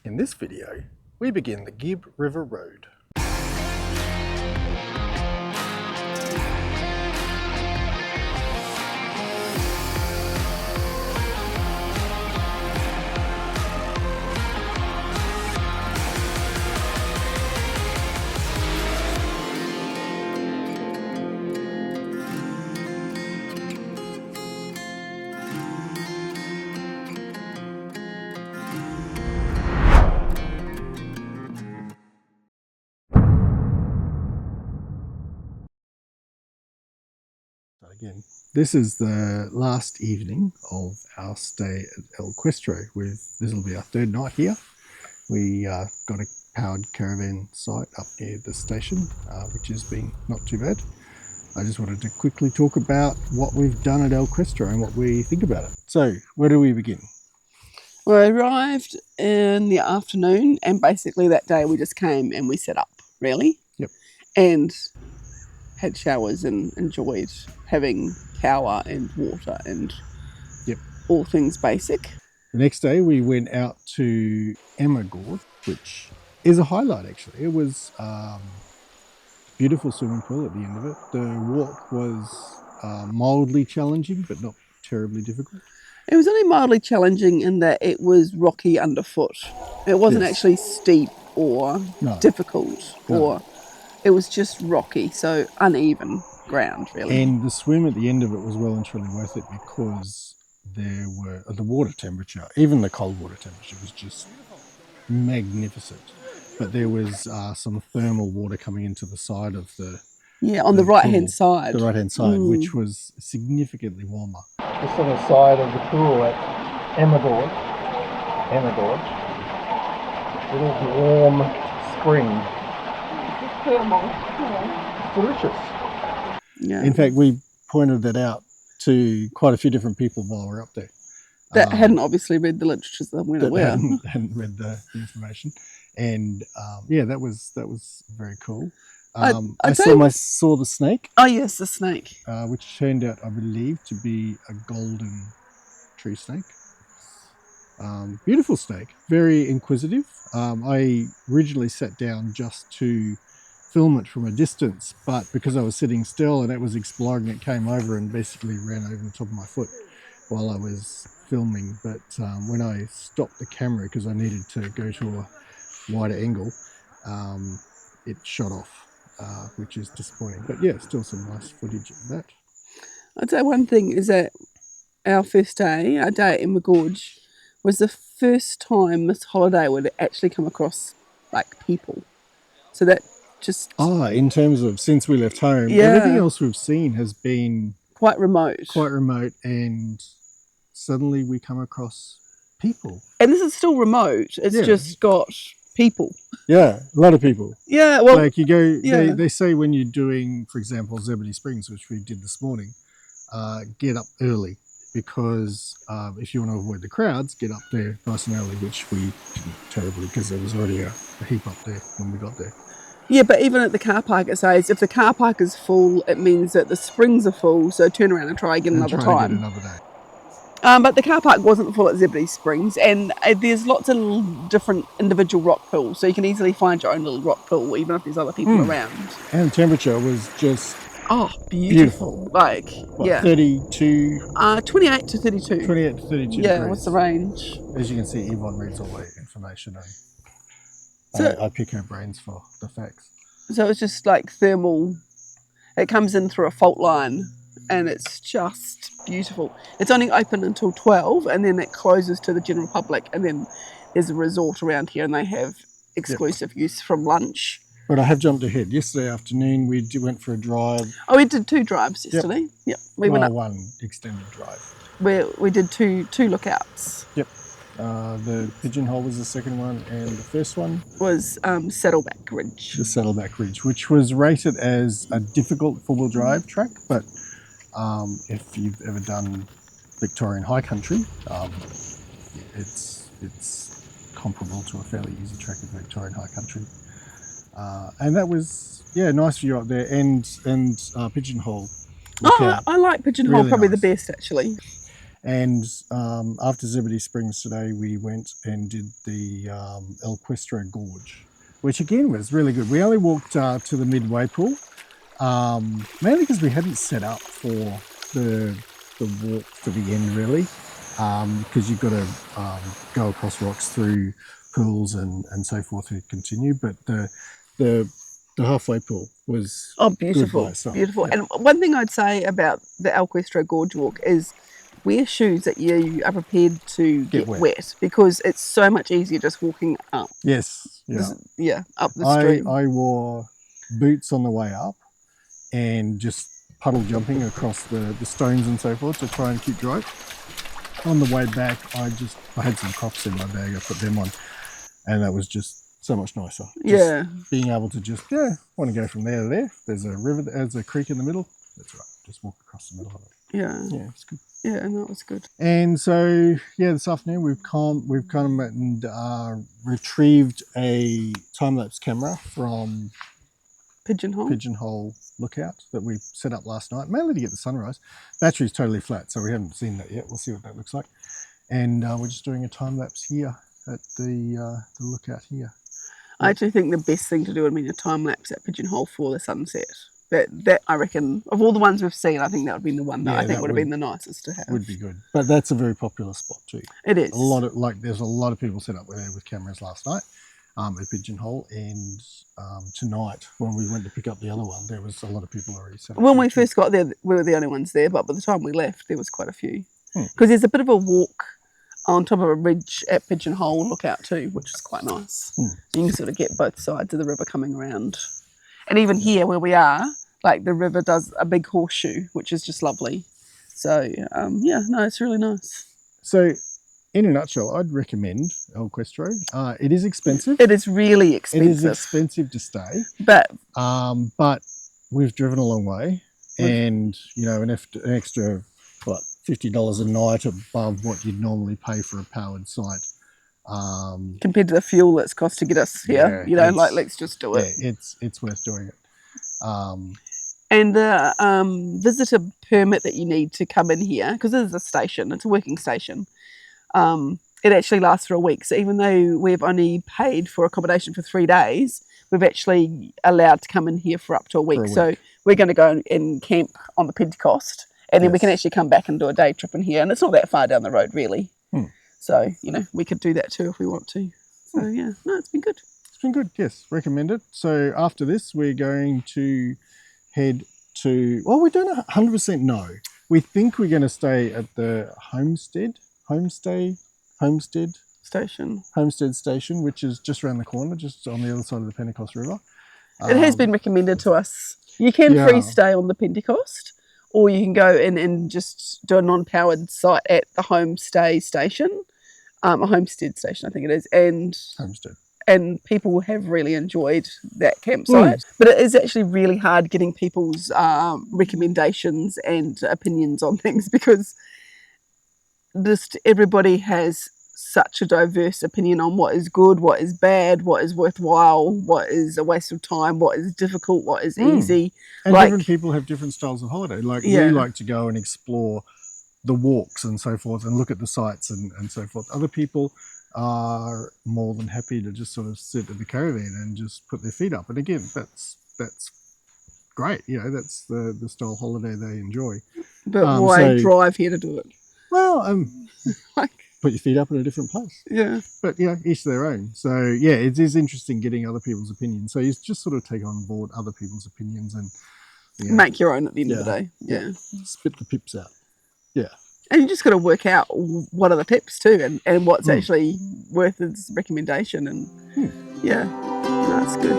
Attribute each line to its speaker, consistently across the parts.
Speaker 1: In this video, we begin the Gibb River Road. Again, this is the last evening of our stay at El Questro. This will be our third night here. We got a powered caravan site up near the station, which has been not too bad. I just wanted to quickly talk about what we've done at El Questro and what we think about it. So, where do we begin?
Speaker 2: We arrived in the afternoon, and basically that day we just came and we set up, really.
Speaker 1: Yep.
Speaker 2: And had showers and enjoyed having power and water and all things basic.
Speaker 1: The next day we went out to Emma Gorge, which is a highlight actually. It was beautiful swimming pool at the end of it. The walk was mildly challenging but not terribly difficult.
Speaker 2: It was only mildly challenging in that it was rocky underfoot. It wasn't actually steep or difficult or it was just rocky, so uneven ground, really.
Speaker 1: And the swim at the end of it was well and truly worth it because there were the water temperature, even the cold water temperature, was just magnificent. But there was some thermal water coming into the side of the
Speaker 2: on the right-hand side.
Speaker 1: The right-hand side, which was significantly warmer. This on the side of the pool at Emma Gorge, little warm spring. Delicious.
Speaker 2: Yeah.
Speaker 1: In fact, we pointed that out to quite a few different people while we were up there.
Speaker 2: That hadn't obviously read the literature that we were.
Speaker 1: Hadn't read the information, and that was very cool. I saw the snake.
Speaker 2: Oh yes, the snake,
Speaker 1: which turned out, I believe, to be a golden tree snake. Beautiful snake, very inquisitive. I originally sat down just to film it from a distance, but because I was sitting still and it was exploring, it came over and basically ran over the top of my foot while I was filming. But when I stopped the camera because I needed to go to a wider angle, it shot off, which is disappointing. But yeah, still some nice footage of that.
Speaker 2: I'd say one thing is that our first day, our day at Emma Gorge, was the first time this holiday would actually come across like people. So that just
Speaker 1: in terms of since we left home, everything else we've seen has been
Speaker 2: quite remote,
Speaker 1: and suddenly we come across people.
Speaker 2: And this is still remote. It's just got people.
Speaker 1: Yeah, a lot of people.
Speaker 2: Yeah, well,
Speaker 1: like you go. They say when you're doing, for example, Zebedee Springs, which we did this morning, get up early because if you want to avoid the crowds, get up there nice and early, which we didn't terribly because there was already a heap up there when we got there.
Speaker 2: Yeah, but even at the car park, it says if the car park is full, it means that the springs are full, so turn around and try again another time.
Speaker 1: Another day.
Speaker 2: But the car park wasn't full at Zebedee Springs, and there's lots of little different individual rock pools, so you can easily find your own little rock pool, even if there's other people around.
Speaker 1: And the temperature was just
Speaker 2: beautiful. Like,
Speaker 1: 32?
Speaker 2: 28 to 32.
Speaker 1: 28 to 32
Speaker 2: Yeah,
Speaker 1: degrees.
Speaker 2: what's the range?
Speaker 1: As you can see, Yvonne reads all the information. I pick her brains for the facts.
Speaker 2: So it's just like thermal. It comes in through a fault line and it's just beautiful. It's only open until 12 and then it closes to the general public, and then there's a resort around here and they have exclusive use from lunch.
Speaker 1: But I have jumped ahead. Yesterday afternoon we went for a drive.
Speaker 2: Oh, we did 2 drives yesterday. Yep. We went up.
Speaker 1: One extended drive.
Speaker 2: We did two lookouts.
Speaker 1: Yep. The Pigeonhole was the second one, and the first one
Speaker 2: was Saddleback Ridge.
Speaker 1: The Saddleback Ridge, which was rated as a difficult four-wheel drive track, but if you've ever done Victorian high country, it's comparable to a fairly easy track in Victorian high country. And that was nice view up there, and Pigeonhole.
Speaker 2: I like Pigeonhole really probably nice. The best actually.
Speaker 1: And after Zebedee Springs today, we went and did the El Questro Gorge, which again was really good. We only walked to the midway pool, mainly because we hadn't set up for the walk to the end really, because you've got to go across rocks through pools and so forth to continue. But the halfway pool was
Speaker 2: beautiful,
Speaker 1: good by itself.
Speaker 2: beautiful.
Speaker 1: Yeah.
Speaker 2: And one thing I'd say about the El Questro Gorge walk is wear shoes that you are prepared to get wet, because it's so much easier just walking up.
Speaker 1: Yes, yeah,
Speaker 2: up the stream.
Speaker 1: I wore boots on the way up and just puddle jumping across the stones and so forth to try and keep dry. On the way back, I had some Crocs in my bag. I put them on, and that was just so much nicer.
Speaker 2: Yeah,
Speaker 1: just being able to just want to go from there to there. There's a river, there's a creek in the middle. That's right. Just walk across the middle of it.
Speaker 2: Yeah,
Speaker 1: it's good.
Speaker 2: Yeah, and that was good.
Speaker 1: And so this afternoon we've come and retrieved a time-lapse camera from Pigeonhole Lookout that we set up last night, mainly to get the sunrise. Battery's totally flat, so we haven't seen that yet. We'll see what that looks like. And we're just doing a time-lapse here at the lookout here.
Speaker 2: I actually think the best thing to do would be a time-lapse at Pigeonhole for the sunset. That I reckon, of all the ones we've seen, I think that would have been the one that I think would have been the nicest to have.
Speaker 1: Would be good. But that's a very popular spot too.
Speaker 2: It is.
Speaker 1: There's a lot of people set up there with cameras last night at Pigeonhole, and tonight when we went to pick up the other one, there was a lot of people already set up.
Speaker 2: When we first got there, we were the only ones there, but by the time we left, there was quite a few. Because there's a bit of a walk on top of a ridge at Pigeonhole Lookout too, which is quite nice. You can sort of get both sides of the river coming around. And even here where we are, like the river does a big horseshoe, which is just lovely. So, it's really nice.
Speaker 1: So, in a nutshell, I'd recommend El Questro. It is expensive.
Speaker 2: It is really expensive.
Speaker 1: It is expensive to stay.
Speaker 2: But
Speaker 1: we've driven a long way, and, an extra, $50 a night above what you'd normally pay for a powered site.
Speaker 2: Compared to the fuel that's cost to get us here, let's just do it.
Speaker 1: Yeah, it's worth doing it.
Speaker 2: And the visitor permit that you need to come in here, because this is a station, it's a working station, it actually lasts for a week. So even though we've only paid for accommodation for 3 days, we've actually allowed to come in here for up to a week. So we're going to go and camp on the Pentecost, and then we can actually come back and do a day trip in here. And it's not that far down the road, really. So, we could do that too if we want to. So, it's been good.
Speaker 1: It's been good, yes. Recommend it. So, after this, we're going to head to... Well, we don't 100% know. We think we're going to stay at the Homestead Station, which is just around the corner, just on the other side of the Pentecost River.
Speaker 2: It has been recommended to us. You can free stay on the Pentecost, or you can go in and just do a non-powered site at the Homestead Station. A Homestead Station, I think it is. And
Speaker 1: Homestead.
Speaker 2: And people have really enjoyed that campsite. But it is actually really hard getting people's recommendations and opinions on things, because just everybody has such a diverse opinion on what is good, what is bad, what is worthwhile, what is a waste of time, what is difficult, what is easy.
Speaker 1: And different people have different styles of holiday. We like to go and explore the walks and so forth and look at the sites and so forth. Other people are more than happy to just sort of sit at the caravan and just put their feet up. And again, that's great. That's the style holiday they enjoy.
Speaker 2: But why drive here to do it?
Speaker 1: Well, put your feet up in a different place.
Speaker 2: Yeah.
Speaker 1: But, each their own. So, it is interesting getting other people's opinions. So you just sort of take on board other people's opinions and...
Speaker 2: make your own at the end of the day. Yeah.
Speaker 1: Spit the pips out. Yeah.
Speaker 2: And you just got to work out what are the tips too, and what's actually worth its recommendation. And that's good.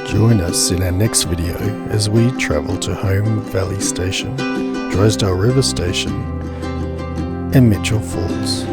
Speaker 1: Join us in our next video as we travel to Home Valley Station, Drysdale River Station and Mitchell Falls.